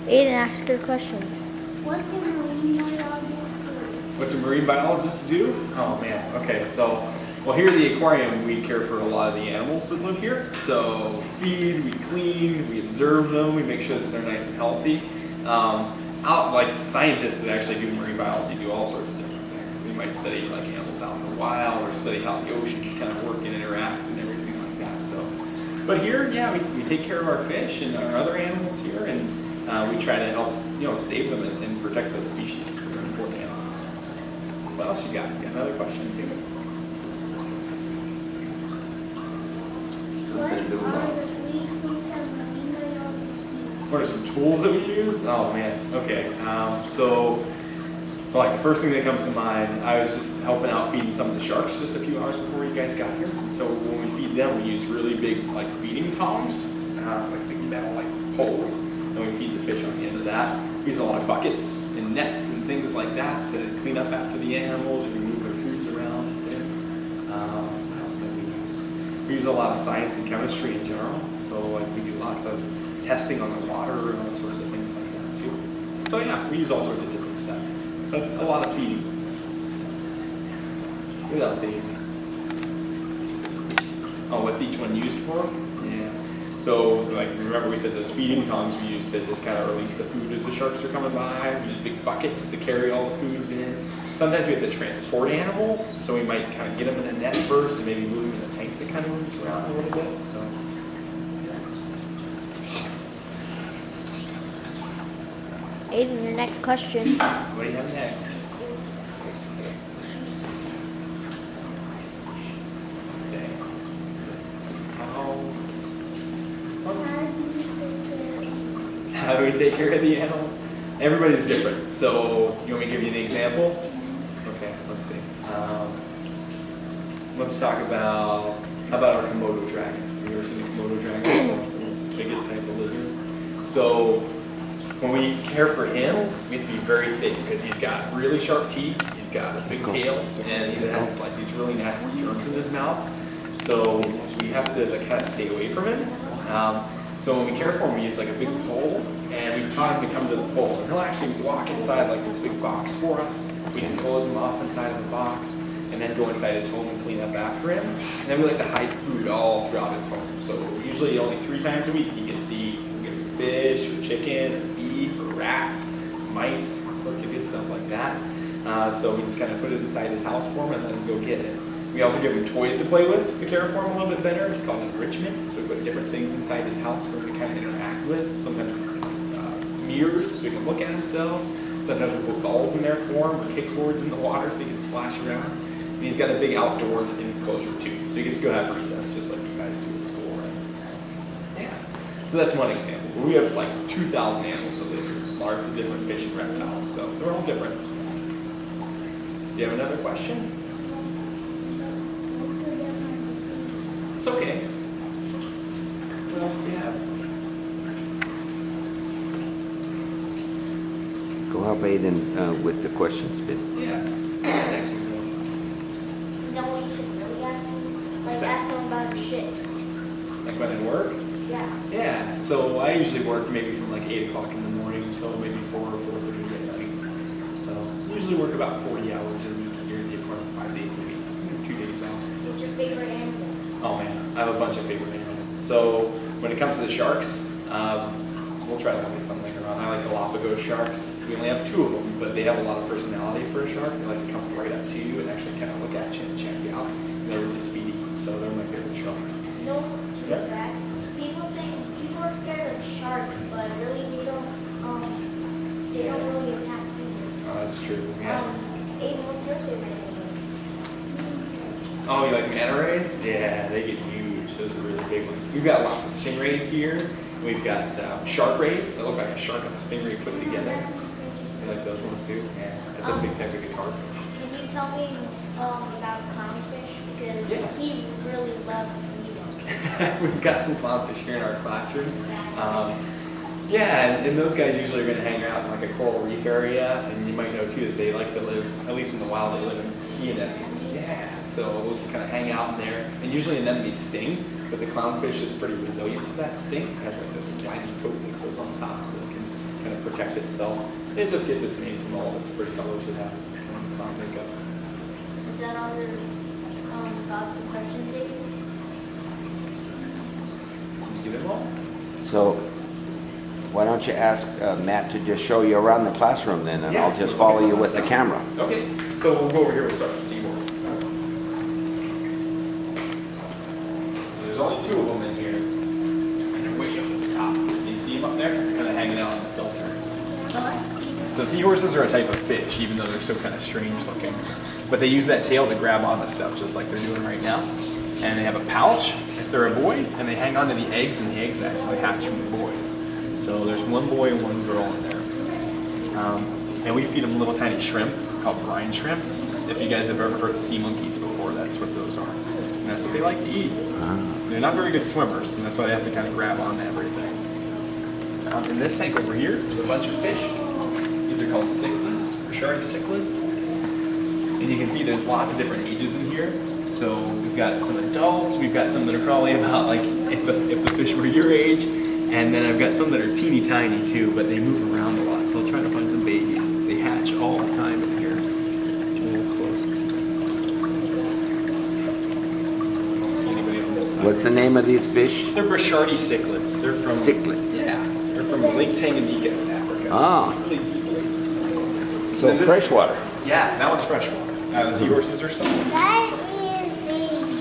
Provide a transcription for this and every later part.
Aidan, ask your question. What do marine biologists do? What do marine biologists do? Oh man, okay, so, well, here at the aquarium we care for a lot of the animals that live here. So we feed, we clean, we observe them, we make sure that they're nice and healthy. Like scientists that actually do marine biology do all sorts of different things. They might study like animals out in the wild or study how the oceans kind of work and interact and everything like that. So, but here, yeah, we take care of our fish and our other animals here, and we try to help, save them and protect those species because they're important animals. What else you got? You got another question too? What are the 3 tools that marine biologists use? What are some tools that we use? Oh man, okay. Well, like the first thing that comes to mind, I was just helping out feeding some of the sharks just a few hours before you guys got here. So when we feed them, we use really big like feeding tongs, like big metal like poles, and we feed the fish on the end of that. We use a lot of buckets and nets and things like that to clean up after the animals, remove their foods around and things. What else might we use? We use a lot of science and chemistry in general. So like we do lots of testing on the water and all sorts of things like that too. So yeah, we use all sorts of different stuff. But a lot of feeding. What else, Aidan? Oh, what's each one used for? Yeah. So, like, remember we said those feeding tongs we use to just kind of release the food as the sharks are coming by. We use big buckets to carry all the foods in. Sometimes we have to transport animals, so we might kind of get them in a net first and maybe move them in a tank that kind of moves around a little bit. So. Aidan, your next question. What do you have next? What's it say? Oh, this one? How do we take care of the animals? Everybody's different. So, you want me to give you an example? Okay, let's see. Let's talk about, how about our Komodo dragon? Have you ever seen a Komodo dragon? It's the biggest type of lizard. So, when we care for him, we have to be very safe because he's got really sharp teeth, he's got a big tail, and he has like these really nasty germs in his mouth. So we have to kind of stay away from him. So when we care for him, we use like a big pole, and we taught him to come to the pole. And he'll actually walk inside like this big box for us. We can close him off inside of the box, and then go inside his home and clean up after him. And then we like to hide food all throughout his home. So usually only 3 times a week he gets to eat. We'll give him fish or chicken or beef or rats, mice, sorts of good stuff like that. So we just kind of put it inside his house for him and let him go get it. We also give him toys to play with to care for him a little bit better. It's called enrichment. So we put different things inside his house for him to kind of interact with. Sometimes it's mirrors so he can look at himself. Sometimes we put balls in there for him or kickboards in the water so he can splash around. And he's got a big outdoor enclosure too. So he gets to go have recess just like you guys do at school, right? So, yeah. So that's one example. We have like 2,000 animals that live here. Lots of different fish and reptiles. So they're all different. Do you have another question? It's okay. What else do you have? Go help Aidan with the questions bit. Yeah. What's that next one? You know what you should really ask him? Like, ask him about his shifts. Like when I work? Yeah. Yeah. So I usually work maybe from like 8 o'clock in the morning until maybe 4 or 4:30 at night. So usually work about 40 hours a week here at the aquarium, 5 days a week, 2 days off. What's your favorite animal? Oh man, I have a bunch of favorite animals. So when it comes to the sharks, we'll try to look at something around. I like Galapagos sharks. We only have 2 of them, but they have a lot of personality for a shark. They like to come right up to you and actually kind of look at you and check you out. And they're really speedy, so they're my favorite shark. You know what's true fact? People are scared of sharks, but really they don't really attack people. Oh, that's true. Yeah. Aidan, what's your favorite animal? Oh, you like manta rays? Yeah, they get huge. Those are really big ones. We've got lots of stingrays here. We've got shark rays that look like a shark and a stingray put together. You like those ones too? Yeah, that's a big type of guitar fish. Can you tell me about clownfish? Because he really loves them. We've got some clownfish here in our classroom. Yeah, and those guys usually are going to hang out in like a coral reef area, and you might know too that they like to live, at least in the wild, they live in sea anemones. Yeah, so we'll just kind of hang out in there, and usually anemones sting, but the clownfish is pretty resilient to that sting. It has like this slimy coat that goes on top, so it can kind of protect itself. It just gets its name from all of its pretty colors it has. Makeup. Is that all your thoughts and questions, Aidan? Did you get them all? So why don't you ask Matt to just show you around the classroom then, and Yeah, I'll just we'll follow focus you on with this the now. camera. Okay, so we'll go over here. We'll start with seahorses. So there's only 2 of them in here, and they're way up at the top. You see them up there? They're kind of hanging out on the filter. So seahorses are a type of fish, even though they're so kind of strange looking. But they use that tail to grab onto stuff, just like they're doing right now. And they have a pouch if they're a boy, and they hang onto the eggs, and the eggs actually hatch from the boys. So there's 1 boy and 1 girl in there. And we feed them little tiny shrimp called brine shrimp. If you guys have ever heard of sea monkeys before, that's what those are. And that's what they like to eat. They're not very good swimmers, and that's why they have to kind of grab onto everything. In this tank over here, there's a bunch of fish. These are called cichlids, or shark cichlids. And you can see there's lots of different ages in here. So we've got some adults, we've got some that are probably about like if the fish were your age, and then I've got some that are teeny tiny too, but they move around a lot. So I'll try to find some babies. They hatch all the time in here. A little close and see if I don't see anybody on this side. What's the name of these fish? They're Brashardi cichlids. They're from Cichlids. Yeah, they're from Lake Tanganyika in Africa. Ah. Really deep lakes. So And this- freshwater. Yeah, that one's freshwater. The seahorses are some. That is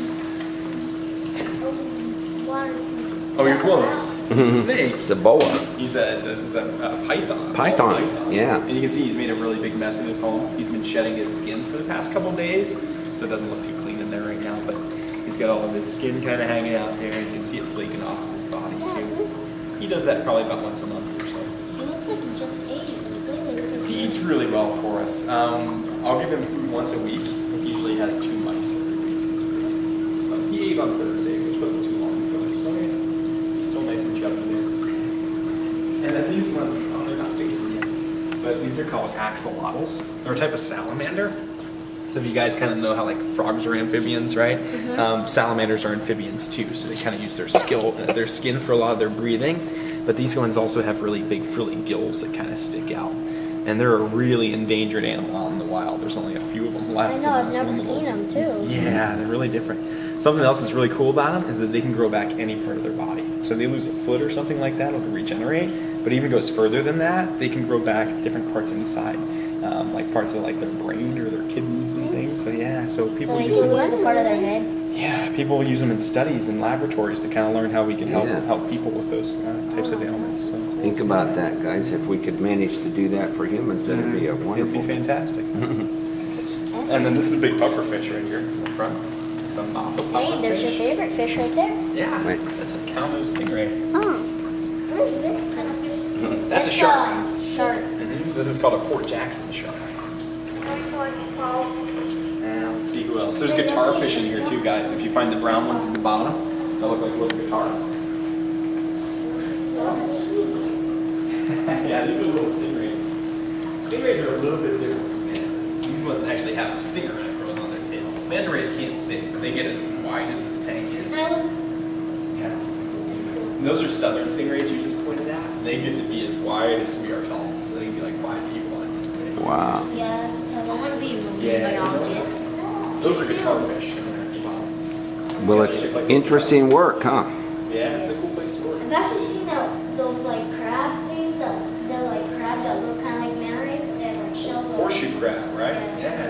the water snake. Oh, you're close. It's a snake. It's a boa. This is a python. Python, yeah. And you can see he's made a really big mess in his home. He's been shedding his skin for the past couple days, so it doesn't look too clean in there right now, but he's got all of his skin kind of hanging out there, and you can see it flaking off of his body too. He does that probably about once a month or so. He looks like he just ate. He eats really well for us. I'll give him food once a week. He usually has 2 mice every week. It's pretty nice to eat. So he ate on Thursday, which wasn't too long ago. So yeah, he's still nice and chubby there. And then these ones, oh, they're not facing yet, but these are called axolotls. They're a type of salamander. So if you guys kind of know how like frogs are amphibians, right? Salamanders are amphibians too, so they kind of use their skin for a lot of their breathing. But these ones also have really big frilly gills that kind of stick out. And they're a really endangered animal out in the wild. There's only a few of them left. I know, I've never seen them too. Yeah, they're really different. Something else that's really cool about them is that they can grow back any part of their body. So they lose a foot or something like that, it'll regenerate. But it even goes further than that. They can grow back different parts inside, like parts of like their brain or their kidneys and things. So yeah, so people So they use them. lose a part of their head? Yeah, people use them in studies and laboratories to kind of learn how we can help people with those types of ailments. So Think about that, guys. If we could manage to do that for humans, that'd be a it'd wonderful be thing. fantastic. And then this is a big puffer fish right here in the front. It's a moppa Hey, puffer there's your fish. favorite fish right there. Yeah, Right. that's a cownose stingray. Oh. That's a shark. Shark. This is called a Port Jackson shark. And let's see who else. There's guitar fish in here too, guys. If you find the brown ones at the bottom, they look like little guitars. Yeah, these are little stingrays. Stingrays are a little bit different from manta rays. These ones actually have a stinger that grows on their tail. Manta rays can't sting, but they get as wide as this tank is. Yeah. And those are southern stingrays you just pointed out. They get to be as wide as we are tall, so they can be like 5 feet wide. Wow. Yeah, I want to be a Yeah. biologist. Those are guitar fish. Well, it's interesting work, huh? Yeah, it's a cool place to work. I've actually seen those like crab things, they're like crab that look kind of like manta rays, but they have like shells over Horseshoe them. crab, right? Yeah. Yeah.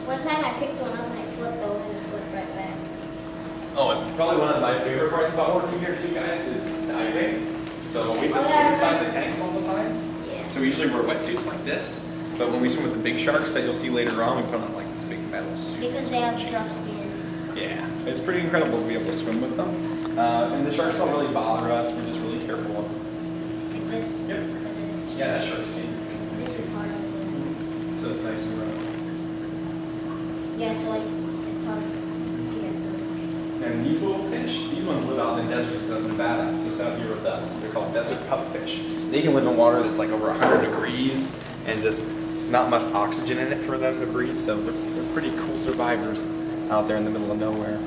One time I picked one up and I flipped over and it flipped right back. Oh, and probably one of my favorite parts about working here too, guys, is diving. So we just swim inside the tanks all the time. Yeah. So we usually wear wetsuits like this. But when we swim with the big sharks that you'll see later on, we put on like this big metal suit. Because they have rough skin. Yeah, it's pretty incredible to be able to swim with them. And the sharks don't really bother us. We're just really careful of them. Like this. Yep. And this. Yeah, that shark's skin. This is hard on So it's nice and rough. the yeah, so like it's hard to get through. And these little fish, these ones live out in the deserts of Nevada, just out here with us. They're called desert pupfish. They can live in water that's like over 100 degrees and just not much oxygen in it for them to breathe. So they're pretty cool survivors out there in the middle of nowhere.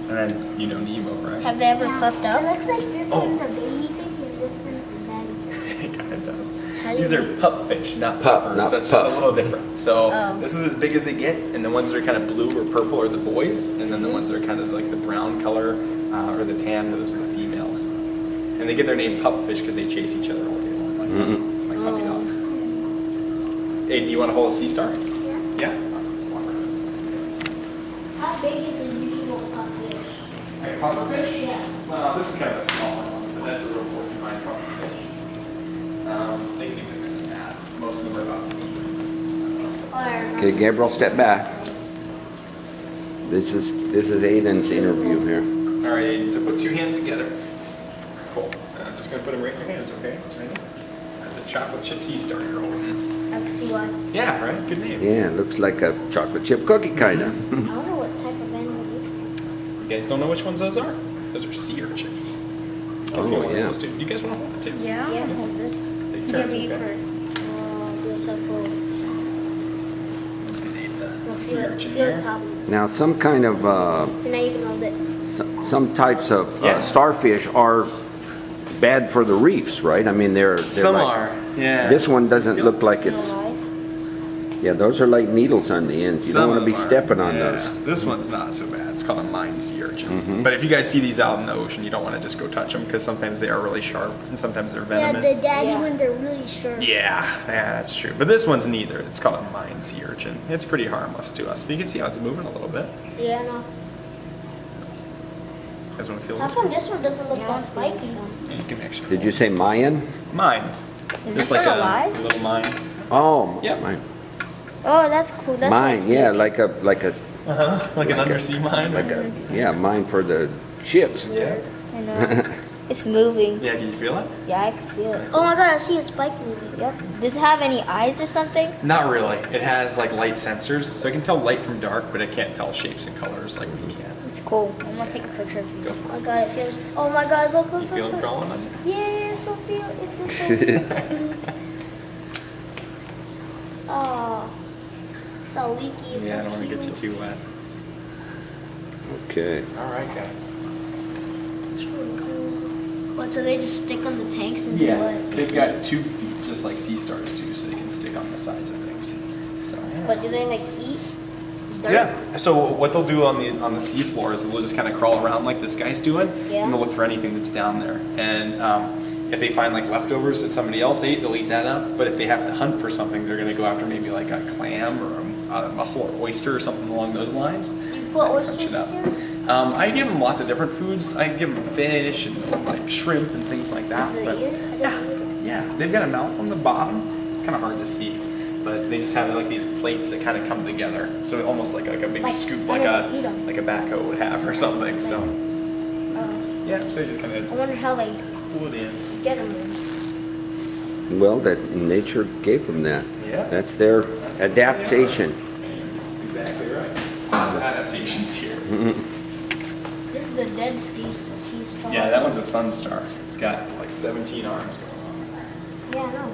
And then, you know Nemo, right? Have they ever puffed up? It looks like this Oh. one's a baby fish and this one's a daddy fish. It kind of does. ones. How do you These are pup fish, not Pup, puffers. not So it's puff. just a little different. So Oh. this is as big as they get, and the ones that are kind of blue or purple are the boys, and then the ones that are kind of like the brown color or the tan, those are the females. And they get their name pup fish because they chase each other all day long, like puppy dogs. Hey, do you want to hold a sea star? Yeah. How big is the usual pupfish? Like a puffer fish? Yeah. Well, this is kind of a smaller one, but that's a real porcupine puffer fish. They can be bigger than that. Most of them are about. Okay, Gabriel, step back. This is Aidan's interview here. All right, Aiden, so put two hands together. Cool. I'm just going to put them right in your hands, okay? Ready? That's a chocolate chip sea star you're holding. I can see why. Yeah, right? Good name. Yeah, it looks like a chocolate chip cookie, kind of. I don't know what type of animal this is. You guys don't know which ones those are? Those are sea urchins. Oh, If you want yeah. those two. You guys want to hold it too? Yeah. Hold this. Take Give turns, me okay? first. Oh, do so cool. Let's get Aiden the We'll sea feel, urchin feel the here. top. Now, some kind of, And now you can hold it. some types of Yeah. starfish are bad for the reefs, right? I mean, they're Some like, are, yeah. This one doesn't look like Still it's. alive. Yeah, those are like needles on the ends. You Some don't want of to be them are, stepping on yeah. those. This one's not so bad. It's called a mine sea urchin. Mm-hmm. But if you guys see these out in the ocean, you don't want to just go touch them because sometimes they are really sharp and sometimes they're venomous. Yeah, the daddy Yeah. ones are really sharp. Yeah, that's true. But this one's neither. It's called a mine sea urchin. It's pretty harmless to us. But you can see how it's moving a little bit. Yeah, no. You guys want to feel How this come one? this one doesn't look that spiky? Yeah, you can actually. Did you say Mayan? Mine. Is Just this like one a alive? little mine. Oh, Yep. mine. Oh, that's cool. That's why it's Mine, yeah, moving. like a Like an Like a- undersea mine. yeah, mine for the ships. Yeah. I know. It's moving. Yeah, can you feel it? Yeah, I can feel it. Oh my god, I see a spike moving. Yep. Does it have any eyes or something? Not really. It has like light sensors, so it can tell light from dark, but it can't tell shapes and colors like we can. It's cool. I'm gonna take a picture of you. Go Oh for my god, it feels. Oh my god, look, it. look, You feel look, it look. crawling on you? Yeah, it feels so good. Oh, it's all leaky. It's Yeah, I so don't want to get you cute. too wet. Okay. All right, guys. It's really cool. What? So they just stick on the tanks and do Yeah, what? they've got 2 feet, just like sea stars do, so they can stick on the sides of things. So, yeah. But do they like eat dirt? Yeah. So what they'll do on the sea floor is they'll just kind of crawl around like this guy's doing, Yeah. and they'll look for anything that's down there. And if they find like leftovers that somebody else ate, they'll eat that up. But if they have to hunt for something, they're going to go after maybe like a clam or a mussel or oyster or something along those lines. You put Crunch oysters it in up. here? I give them lots of different foods. I give them fish and like shrimp and things like that. Do But they eat it? yeah, they've got a mouth on the bottom. It's kind of hard to see, but they just have like these plates that kind of come together. So almost like a big Like, scoop, how like do they eat 'em? a backhoe would have or something. So yeah, so you just kind I of wonder how they pull it in. get them. Well, that nature gave them that. Yeah. That's their adaptation. That's exactly right. Lots of adaptations here. This is a dead sea star. Yeah, that one's a sun star. It's got like 17 arms going on. Yeah, I know.